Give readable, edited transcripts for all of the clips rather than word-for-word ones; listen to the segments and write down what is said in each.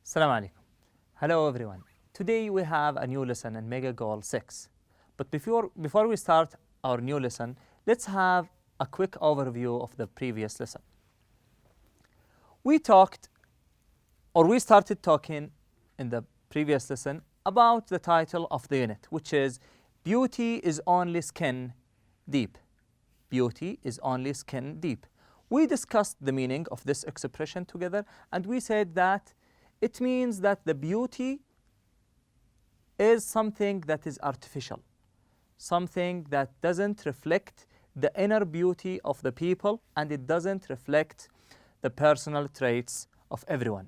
Assalamu alaikum. Hello everyone. Today we have a new lesson in Mega Goal 6. But before we start our new lesson, let's have a quick overview of the previous lesson. We started talking in the previous lesson about the title of the unit, which is Beauty is Only Skin Deep. Beauty is only skin deep. We discussed the meaning of this expression together, and we said that it means that the beauty is something that is artificial, something that doesn't reflect the inner beauty of the people, and it doesn't reflect the personal traits of everyone.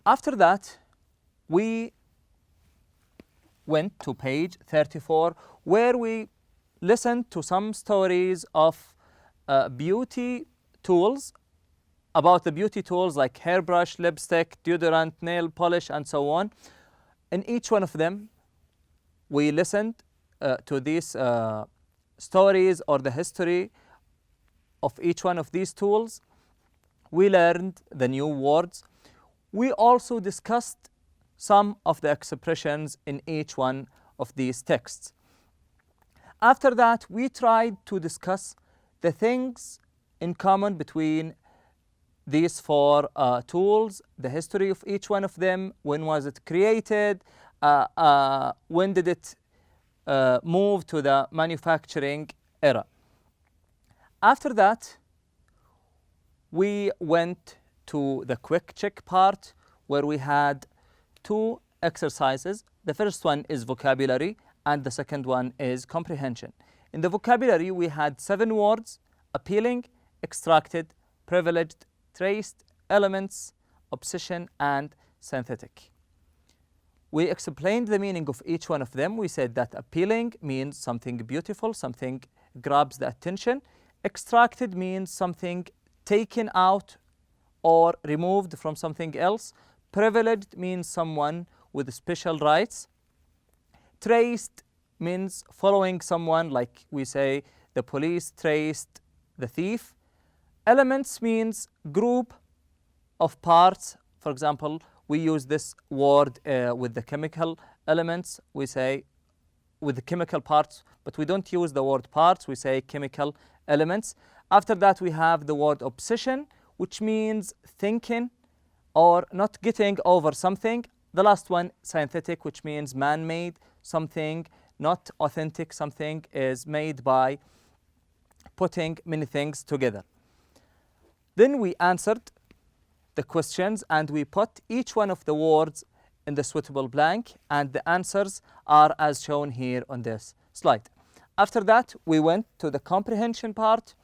After that, we went to page 34, where we listened to some stories of beauty tools, about the beauty tools like hairbrush, lipstick, deodorant, nail polish, and so on. In each one of them, we listened to these stories or the history of each one of these tools. We learned the new words. We also discussed some of the expressions in each one of these texts. After that, we tried to discuss the things in common between these four tools, the history of each one of them, when was it created, when did it move to the manufacturing era. After that, we went to the quick check part, where we had two exercises. The first one is vocabulary, and the second one is comprehension. In the vocabulary, we had 7 words: appealing, extracted, privileged, traced, elements, obsession, and synthetic. We explained the meaning of each one of them. We said that appealing means something beautiful, something grabs the attention. Extracted means something taken out or removed from something else. Privileged means someone with special rights. Traced means following someone, like we say the police traced the thief. Elements means group of parts. For example, we use this word with the chemical elements. We say with the chemical parts, but we don't use the word parts. We say chemical elements. After that, we have the word obsession, which means thinking or not getting over something. The last one, synthetic, which means man-made, something not authentic, something is made by putting many things together. Then we answered the questions, and we put each one of the words in the suitable blank, and the answers are as shown here on this slide. After that, we went to the comprehension part.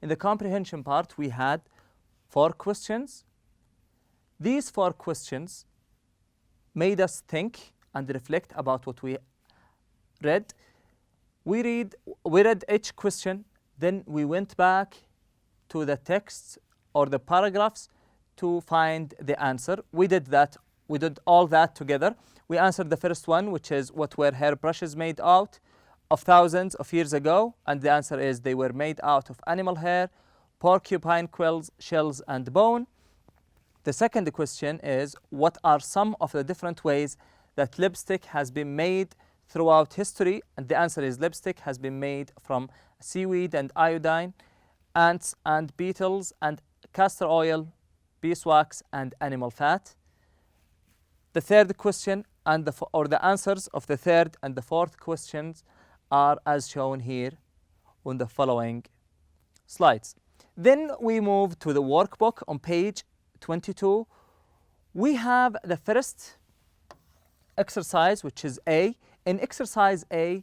In the comprehension part, we had 4 questions. These 4 questions made us think and reflect about what we read. We read each question, then we went back to the texts or the paragraphs to find the answer. We did all that together. We answered the first one, which is, what were hairbrushes made out of thousands of years ago? And the answer is, they were made out of animal hair, porcupine quills, shells, and bone. The second question is, what are some of the different ways that lipstick has been made throughout history? And the answer is, lipstick has been made from seaweed and iodine, ants and beetles, and castor oil, beeswax, and animal fat. The third question the answers of the third and the fourth questions are as shown here on the following slides. Then we move to the workbook on page 22. We have the first exercise, which is A. In exercise A,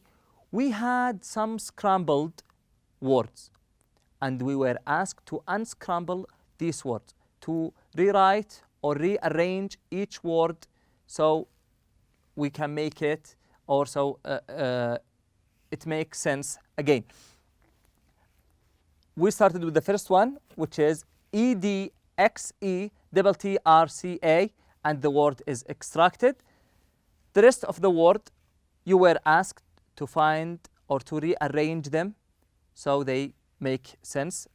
we had some scrambled words, and we were asked to unscramble these words, to rewrite or rearrange each word so we can make it, or so it makes sense again. We started with the first one, which is EDXETTRCA, and the word is extracted. The rest of the word, you were asked to find or to rearrange them so they make sense.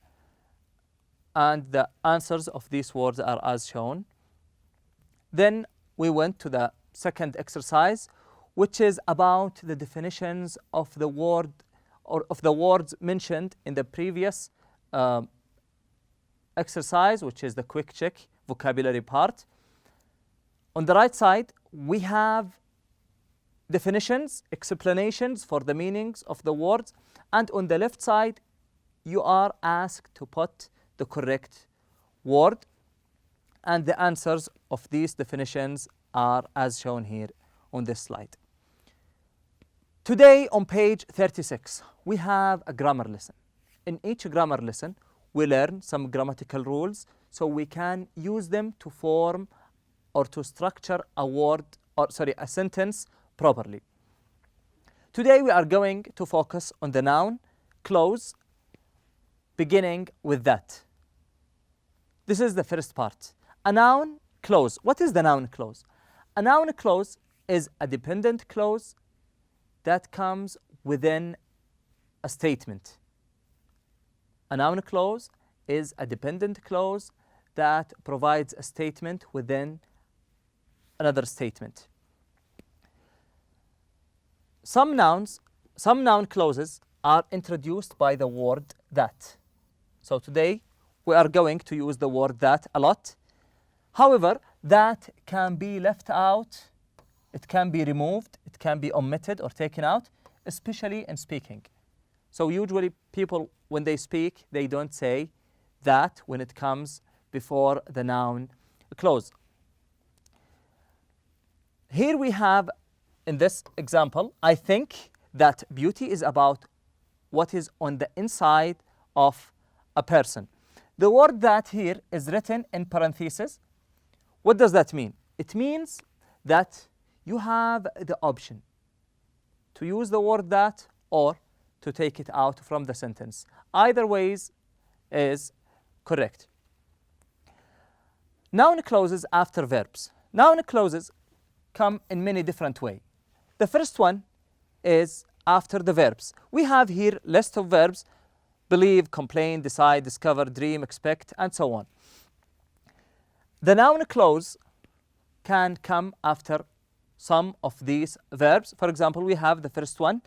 And the answers of these words are as shown. Then we went to the second exercise, which is about the definitions of the word or of the words mentioned in the previous exercise, which is the quick check vocabulary part. On the right side, we have definitions, explanations for the meanings of the words, and on the left side, you are asked to put the correct word, and the answers of these definitions are as shown here on this slide. Today on page 36, we have a grammar lesson. In each grammar lesson, we learn some grammatical rules so we can use them to form or to structure a sentence properly. Today we are going to focus on the noun clause, beginning with that. This is the first part. A noun clause. What is the noun clause? A noun clause is a dependent clause that comes within a statement. A noun clause is a dependent clause that provides a statement within another statement. Some noun clauses are introduced by the word that. So today we are going to use the word that a lot. However, that can be left out, it can be removed, it can be omitted or taken out, especially in speaking. So usually people, when they speak, they don't say that when it comes before the noun clause. Here we have, in this example, I think that beauty is about what is on the inside of a person. The word that here is written in parentheses. What does that mean? It means that you have the option to use the word that or to take it out from the sentence. Either ways is correct. Noun clauses after verbs. Noun clauses come in many different ways. The first one is after the verbs. We have here list of verbs: believe, complain, decide, discover, dream, expect, and so on. The noun clause can come after some of these verbs. For example, we have the first one,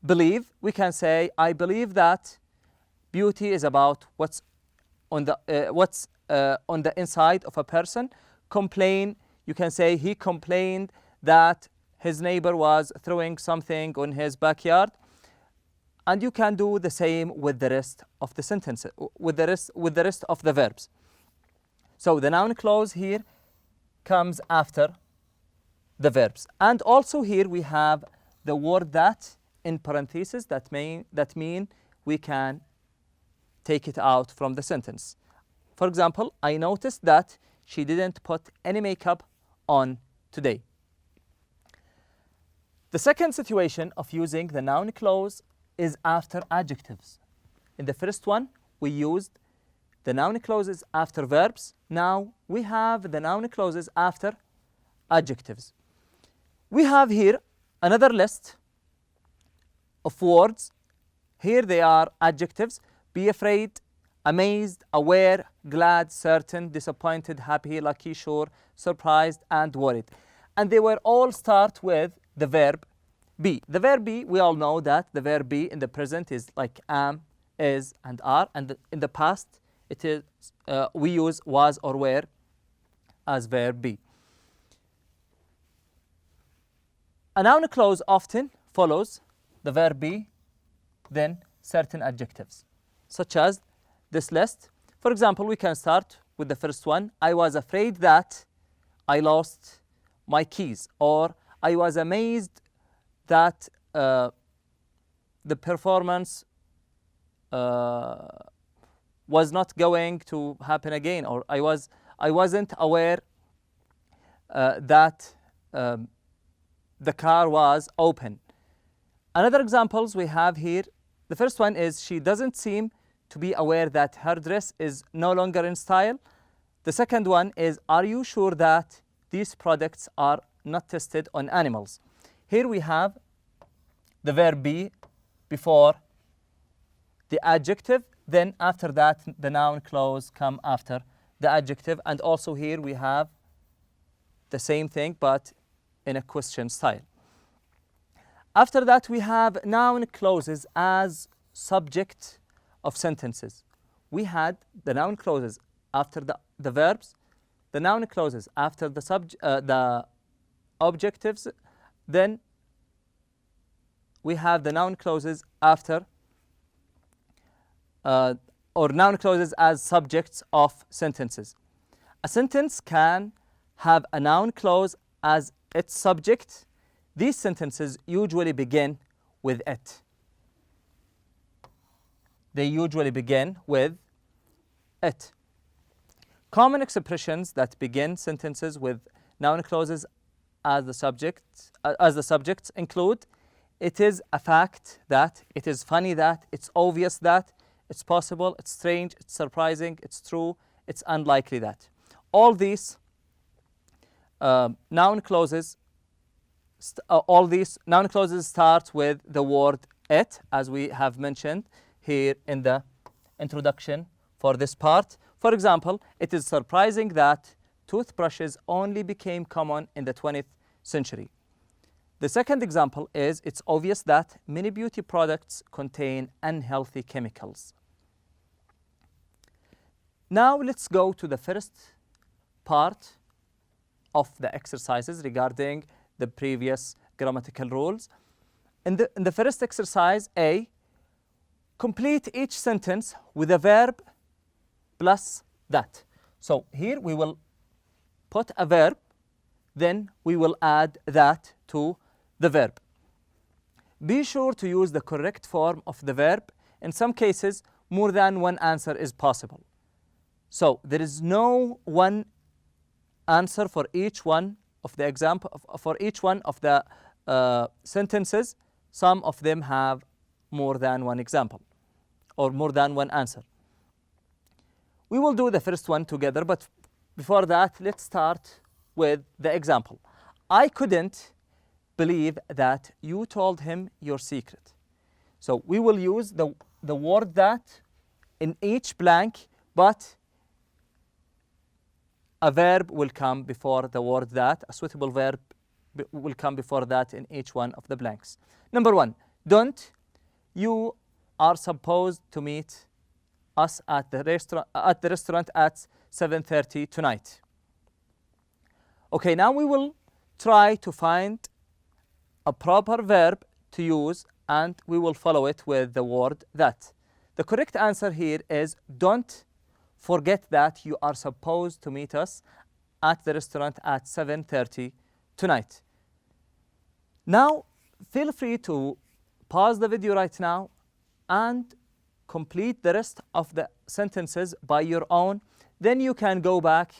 believe. We can say, I believe that beauty is about what's on the inside of a person. Complain, you can say he complained that his neighbor was throwing something on his backyard. And you can do the same with the rest of the sentences, with the rest of the verbs. So the noun clause here comes after the verbs. And also here we have the word that in parentheses that mean we can take it out from the sentence. For example, I noticed that she didn't put any makeup on today. The second situation of using the noun clause is after adjectives. In the first one, we used the noun clauses after verbs. Now we have the noun clauses after adjectives. We have here another list of words. Here they are adjectives: be afraid, amazed, aware, glad, certain, disappointed, happy, lucky, sure, surprised, and worried. And they were all start with the verb be. The verb be, we all know that the verb be in the present is like am, is, and are, and in the past it is we use was or were as verb be. A noun clause often follows the verb be, then certain adjectives, such as this list. For example, we can start with the first one. I was afraid that I lost my keys, or I was amazed that the performance was not going to happen again, or I wasn't aware that the car was open. Another examples we have here, the first one is she doesn't seem to be aware that her dress is no longer in style. The second one is, are you sure that these products are not tested on animals? Here we have the verb be before the adjective, then after that the noun clause come after the adjective, and also here we have the same thing but in a question style. After that, we have noun clauses as subject of sentences. We had the noun clauses after the verbs, the noun clauses after the objectives, then we have the noun clauses after or noun clauses as subjects of sentences. A sentence can have a noun clause as its subject. These sentences usually begin with it. They usually begin with it. Common expressions that begin sentences with noun clauses as the subjects include: it is a fact that, it is funny that, it's obvious that, it's possible, it's strange, it's surprising, it's true, it's unlikely that. All these noun clauses start with the word it, as we have mentioned here in the introduction for this part. For example, it is surprising that toothbrushes only became common in the 20th century. The second example is: it's obvious that many beauty products contain unhealthy chemicals. Now let's go to the first part of the exercises regarding the previous grammatical rules. In the first exercise, A, complete each sentence with a verb plus that. So here we will put a verb, then we will add that to the verb. Be sure to use the correct form of the verb. In some cases, more than one answer is possible. So there is no one answer for each one of the sentences. Some of them have more than one example or more than one answer. We will do the first one together, but before that, let's start with the example. I couldn't believe that you told him your secret. So we will use the word that in each blank, but a verb will come before the word that. A suitable verb will come before that in each one of the blanks. Number one, don't. You are supposed to meet us at the restaurant at 7:30 tonight. Okay, now we will try to find a proper verb to use, and we will follow it with the word that. The correct answer here is: don't forget that you are supposed to meet us at the restaurant at 7:30 tonight. Now, feel free to pause the video right now and complete the rest of the sentences by your own. Then you can go back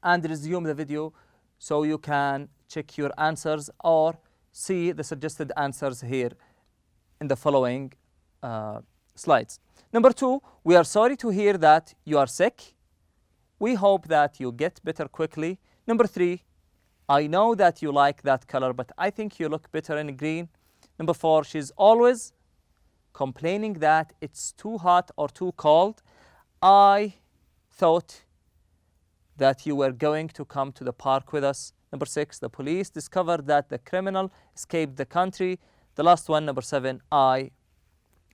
and resume the video so you can check your answers or see the suggested answers here in the following slides. Number two, we are sorry to hear that you are sick. We hope that you get better quickly. Number three, I know that you like that color, but I think you look better in green. Number four, she's always complaining that it's too hot or too cold. I thought that you were going to come to the park with us. Number six, the police discovered that the criminal escaped the country. The last one, number seven, I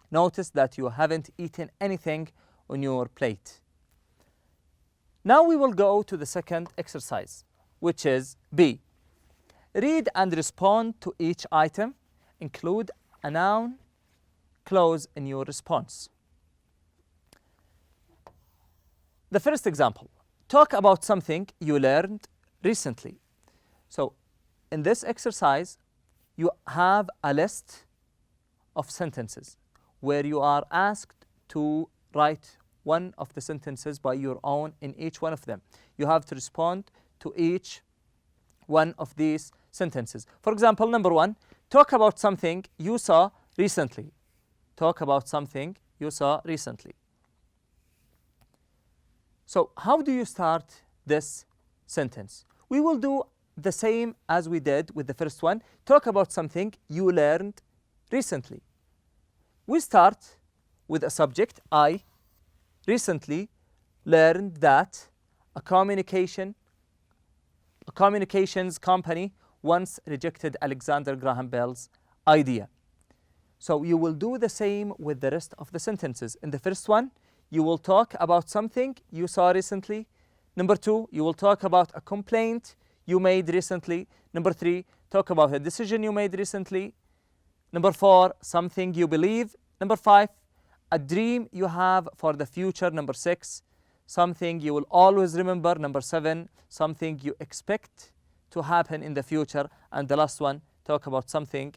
noticed that you haven't eaten anything on your plate. Now we will go to the second exercise, which is B. Read and respond to each item. Include a noun clause in your response. The first example, talk about something you learned recently. So in this exercise, you have a list of sentences where you are asked to write one of the sentences by your own in each one of them. You have to respond to each one of these sentences. For example, number one, talk about something you saw recently. Talk about something you saw recently. So how do you start this sentence? We will do the same as we did with the first one. Talk about something you learned recently. We start with a subject, I recently learned that a communication a communications company once rejected Alexander Graham Bell's idea. So you will do the same with the rest of the sentences. In the first one, you will talk about something you saw recently. Number 2, you will talk about a complaint you made recently. Number 3, talk about a decision you made recently. Number 4, something you believe. Number 5, a dream you have for the future. Number 6, something you will always remember. Number 7, something you expect to happen in the future. And the last one, talk about something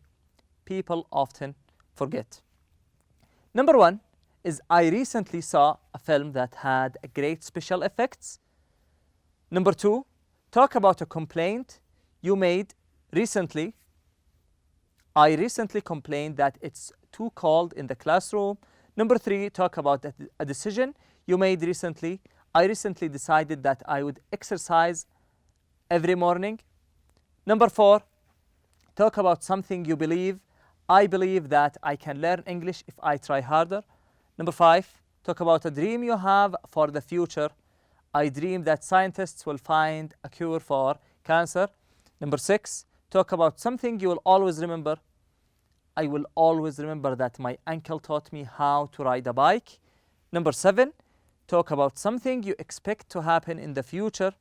people often forget. Number 1 is I recently saw a film that had great special effects. Number 2, talk about a complaint you made recently. I recently complained that it's too cold in the classroom. Number 3, talk about a decision you made recently. I recently decided that I would exercise every morning. Number 4, talk about something you believe. I believe that I can learn English if I try harder. Number 5, talk about a dream you have for the future. I dream that scientists will find a cure for cancer. Number 6, talk about something you will always remember. I will always remember that my uncle taught me how to ride a bike. Number 7, talk about something you expect to happen in the future.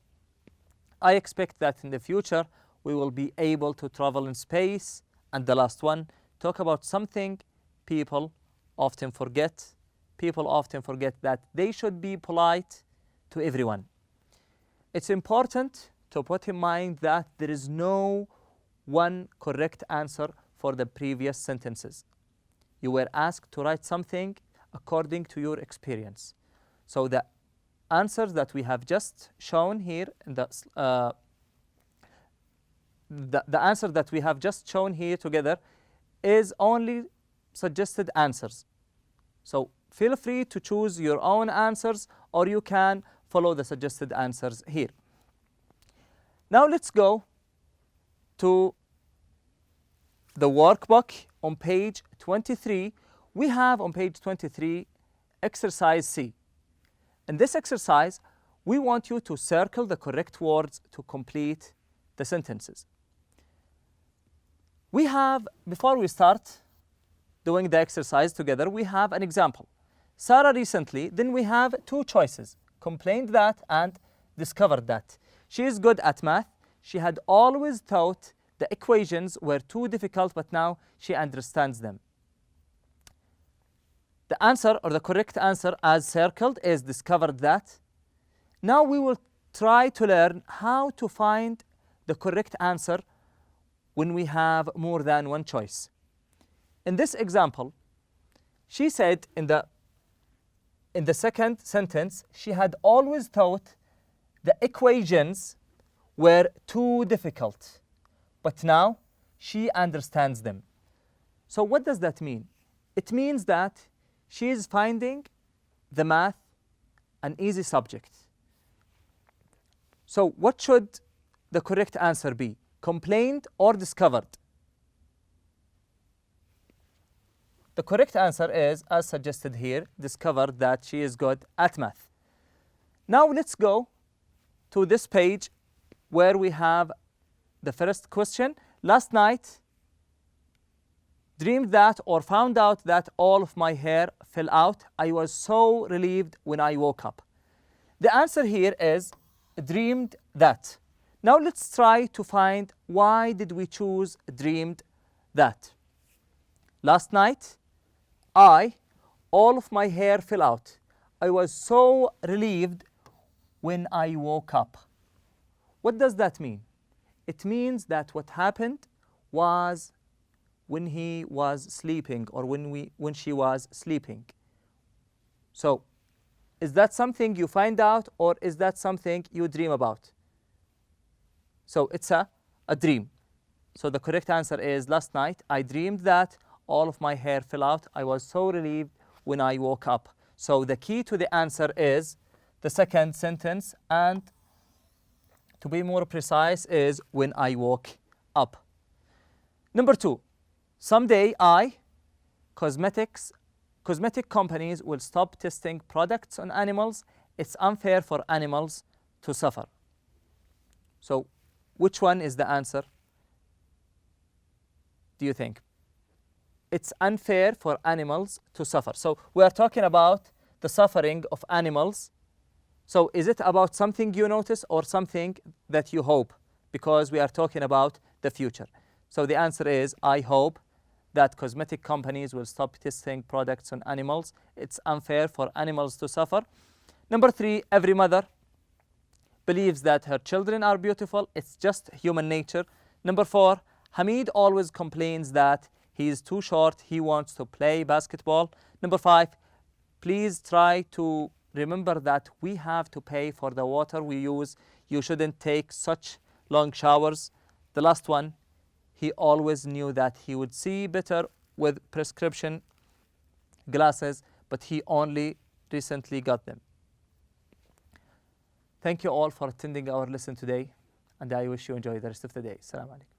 I expect that in the future we will be able to travel in space. And the last one, talk about something people often forget. People often forget that they should be polite to everyone. It's important to put in mind that there is no one correct answer for the previous sentences. You were asked to write something according to your experience. So the answers that we have just shown here in the answer that we have just shown here together is only suggested answers. So feel free to choose your own answers, or you can follow the suggested answers here. Now let's go to the workbook on page 23. We have on page 23 exercise C. In this exercise, we want you to circle the correct words to complete the sentences. We have, before we start doing the exercise together, we have an example. Sarah recently, then we have two choices, complained that and discovered that. She is good at math. She had always thought the equations were too difficult, but now she understands them. The answer, or the correct answer as circled, is discovered that. Now we will try to learn how to find the correct answer when we have more than one choice. In this example, she said in the second sentence, she had always thought the equations were too difficult, but now she understands them. So what does that mean? It means that she is finding the math an easy subject. So what should the correct answer be? Complained or discovered? The correct answer is, as suggested here, discovered that she is good at math. Now let's go to this page where we have the first question. Last night, dreamed that or found out that all of my hair fell out. I was so relieved when I woke up. The answer here is dreamed that. Now let's try to find why did we choose dreamed that. Last night, all of my hair fell out. I was so relieved when I woke up. What does that mean? It means that what happened was when he was sleeping, or when she was sleeping. So, is that something you find out, or is that something you dream about? So it's a dream. So the correct answer is last night I dreamed that all of my hair fell out. I was so relieved when I woke up. So the key to the answer is the second sentence, and to be more precise is when I woke up. Number 2, someday cosmetic companies will stop testing products on animals. It's unfair for animals to suffer. So which one is the answer? Do you think? It's unfair for animals to suffer. So we are talking about the suffering of animals. So is it about something you notice or something that you hope? Because we are talking about the future. So the answer is, I hope that cosmetic companies will stop testing products on animals. It's unfair for animals to suffer. Number 3, every mother believes that her children are beautiful. It's just human nature. Number 4, Hamid always complains that he is too short. He wants to play basketball. Number 5, please try to remember that we have to pay for the water we use. You shouldn't take such long showers. The last one, he always knew that he would see better with prescription glasses, but he only recently got them. Thank you all for attending our lesson today, and I wish you enjoy the rest of the day. Assalamu alaikum.